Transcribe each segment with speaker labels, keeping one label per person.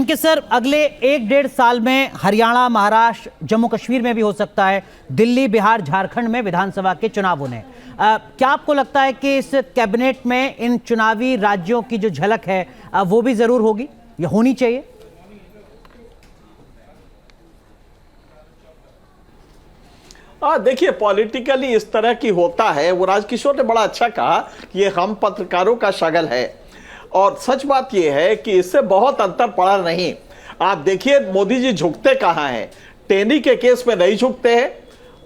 Speaker 1: इनके सर अगले 1-1.5 साल में हरियाणा, महाराष्ट्र, जम्मू कश्मीर में भी हो सकता है, दिल्ली, बिहार, झारखंड में विधानसभा के चुनाव होने। क्या आपको लगता है कि इस कैबिनेट में इन चुनावी राज्यों की जो झलक है वो भी जरूर होगी या होनी चाहिए?
Speaker 2: देखिए, पॉलिटिकली इस तरह की होता है। वो राजकिशोर ने बड़ा अच्छा कहा कि ये हम पत्रकारों का शगल है, और सच बात यह है कि इससे बहुत अंतर पड़ा नहीं। आप देखिए मोदी जी झुकते कहां हैं। टेनी के केस में नहीं झुकते हैं,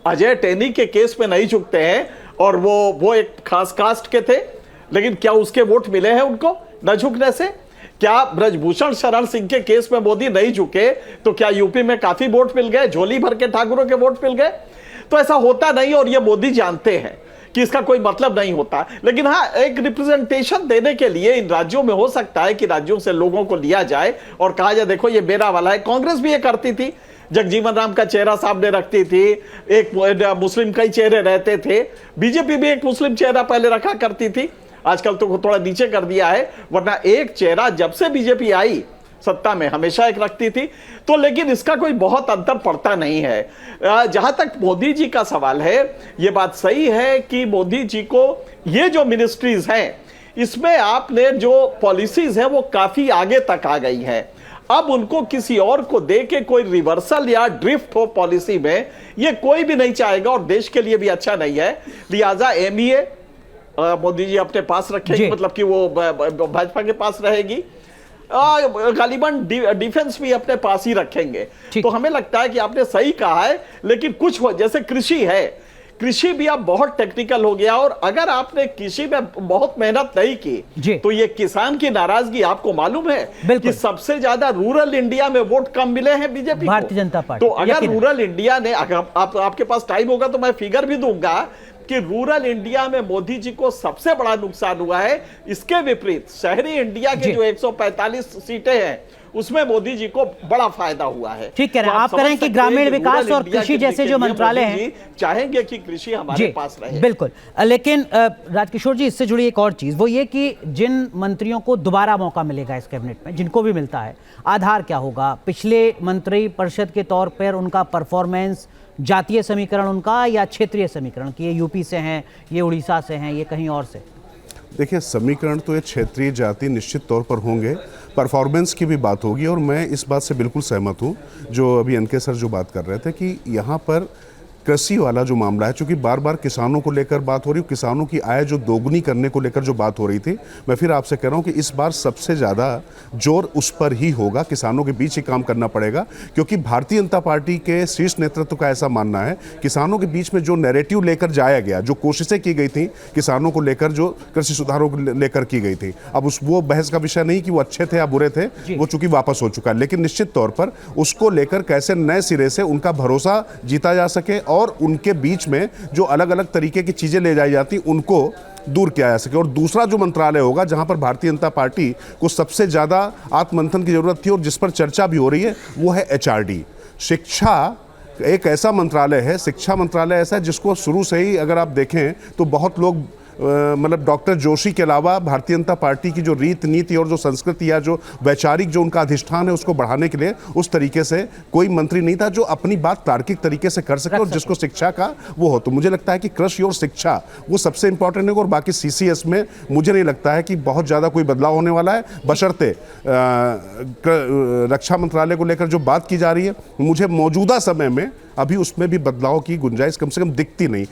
Speaker 2: अजय टेनी के केस में नहीं झुकते हैं, और वो एक खास कास्ट के थे, लेकिन क्या उसके वोट मिले हैं उनको न झुकने से? क्या ब्रजभूषण शरण सिंह के केस में मोदी नहीं झुके तो क्या यूपी में काफी वोट मिल गए, झोली भर के ठाकुरों के वोट मिल गए? तो ऐसा होता नहीं, और ये मोदी जानते हैं कि इसका कोई मतलब नहीं होता। लेकिन हाँ, एक रिप्रेजेंटेशन देने के लिए इन राज्यों में हो सकता है कि राज्यों से लोगों को लिया जाए और कहा जाए देखो ये मेरा वाला है। कांग्रेस भी ये करती थी, जगजीवन राम का चेहरा सामने रखती थी, एक मुस्लिम कई चेहरे रहते थे। बीजेपी भी एक मुस्लिम चेहरा पहले रखा करती थी, आजकल तो थोड़ा नीचे कर दिया है, वरना एक चेहरा जब से बीजेपी आई सत्ता में हमेशा एक रखती थी। तो लेकिन इसका कोई बहुत अंतर पड़ता नहीं है। जहां तक मोदी जी का सवाल है, यह बात सही है कि मोदी जी को ये जो मिनिस्ट्रीज हैं, इसमें आपने जो पॉलिसीज हैं वो काफी आगे तक आ गई हैं। अब उनको किसी और को दे के कोई रिवर्सल या ड्रिफ्ट हो पॉलिसी में, ये कोई भी नहीं चाहेगा और देश के लिए भी अच्छा नहीं है। लिहाजा एमईए मोदी जी अपने पास रखेंगे, मतलब कि वो भाजपा के पास रहेगी। गालिबन डिफेंस भी अपने पास ही रखेंगे। तो हमें लगता है कि आपने सही कहा है, लेकिन कुछ हो, जैसे कृषि है, कृषि भी अब बहुत टेक्निकल हो गया, और अगर आपने कृषि में बहुत मेहनत नहीं की तो ये किसान की नाराजगी आपको मालूम है कि सबसे ज्यादा रूरल इंडिया में वोट कम मिले हैं बीजेपी को,
Speaker 1: भारतीय जनता पार्टी।
Speaker 2: तो अगर रूरल इंडिया ने, आपके पास टाइम होगा तो मैं फिगर भी दूंगा कि रूरल इंडिया में मोदी जी को सबसे बड़ा नुकसान हुआ है। इसके विपरीत शहरी इंडिया के जो 145 सीटें हैं उसमें मोदी जी को बड़ा फायदा हुआ है।
Speaker 1: ठीक कह रहे हैं आप, कह रहे हैं कि ग्रामीण विकास और कृषि जैसे जो मंत्रालय हैं,
Speaker 2: चाहेंगे कि कृषि हमारे पास रहे।
Speaker 1: बिल्कुल। लेकिन राजकिशोर जी, इससे जुड़ी एक और चीज वो ये कि जिन मंत्रियों को दोबारा मौका मिलेगा इस कैबिनेट में, जिनको भी मिलता है, आधार क्या होगा? पिछले मंत्री परिषद के तौर पर उनका परफॉर्मेंस, जातीय समीकरण उनका या क्षेत्रीय समीकरण कि ये यूपी से हैं, ये उड़ीसा से हैं, ये कहीं और से?
Speaker 3: देखिए, समीकरण तो ये क्षेत्रीय जाति निश्चित तौर पर होंगे, परफॉर्मेंस की भी बात होगी, और मैं इस बात से बिल्कुल सहमत हूँ जो अभी एनके सर जो बात कर रहे थे कि यहाँ पर कृषि वाला जो मामला है, चूंकि बार बार किसानों को लेकर बात हो रही है, किसानों की आय जो दोगुनी करने को लेकर जो बात हो रही थी, मैं फिर आपसे कह रहा हूँ कि इस बार सबसे ज़्यादा जोर उस पर ही होगा, किसानों के बीच ही काम करना पड़ेगा, क्योंकि भारतीय जनता पार्टी के शीर्ष नेतृत्व का ऐसा मानना है किसानों के बीच में जो नैरेटिव लेकर जाया गया, जो कोशिशें की गई थी किसानों को लेकर, जो कृषि सुधारों को लेकर की गई थी, अब वो बहस का विषय नहीं कि वो अच्छे थे या बुरे थे, वो चूंकि वापस हो चुका है, लेकिन निश्चित तौर पर उसको लेकर कैसे नए सिरे से उनका भरोसा जीता जा सके और उनके बीच में जो अलग अलग तरीके की चीजें ले जाई जाती उनको दूर किया जा सके। और दूसरा जो मंत्रालय होगा जहां पर भारतीय जनता पार्टी को सबसे ज्यादा आत्ममंथन की जरूरत थी और जिस पर चर्चा भी हो रही है, वो है एचआरडी। शिक्षा एक ऐसा मंत्रालय है, शिक्षा मंत्रालय ऐसा है जिसको शुरू से ही अगर आप देखें तो बहुत लोग मतलब डॉक्टर जोशी के अलावा भारतीय जनता पार्टी की जो रीत नीति और जो संस्कृति या जो वैचारिक जो उनका अधिष्ठान है उसको बढ़ाने के लिए उस तरीके से कोई मंत्री नहीं था जो अपनी बात तार्किक तरीके से कर सके और जिसको शिक्षा का वो हो। तो मुझे लगता है कि कृषि और शिक्षा वो सबसे इंपॉर्टेंट है, और बाकी सीसीएस में मुझे नहीं लगता है कि बहुत ज़्यादा कोई बदलाव होने वाला है, बशर्ते रक्षा मंत्रालय को लेकर जो बात की जा रही है, मुझे मौजूदा समय में अभी उसमें भी बदलाव की गुंजाइश कम से कम दिखती नहीं।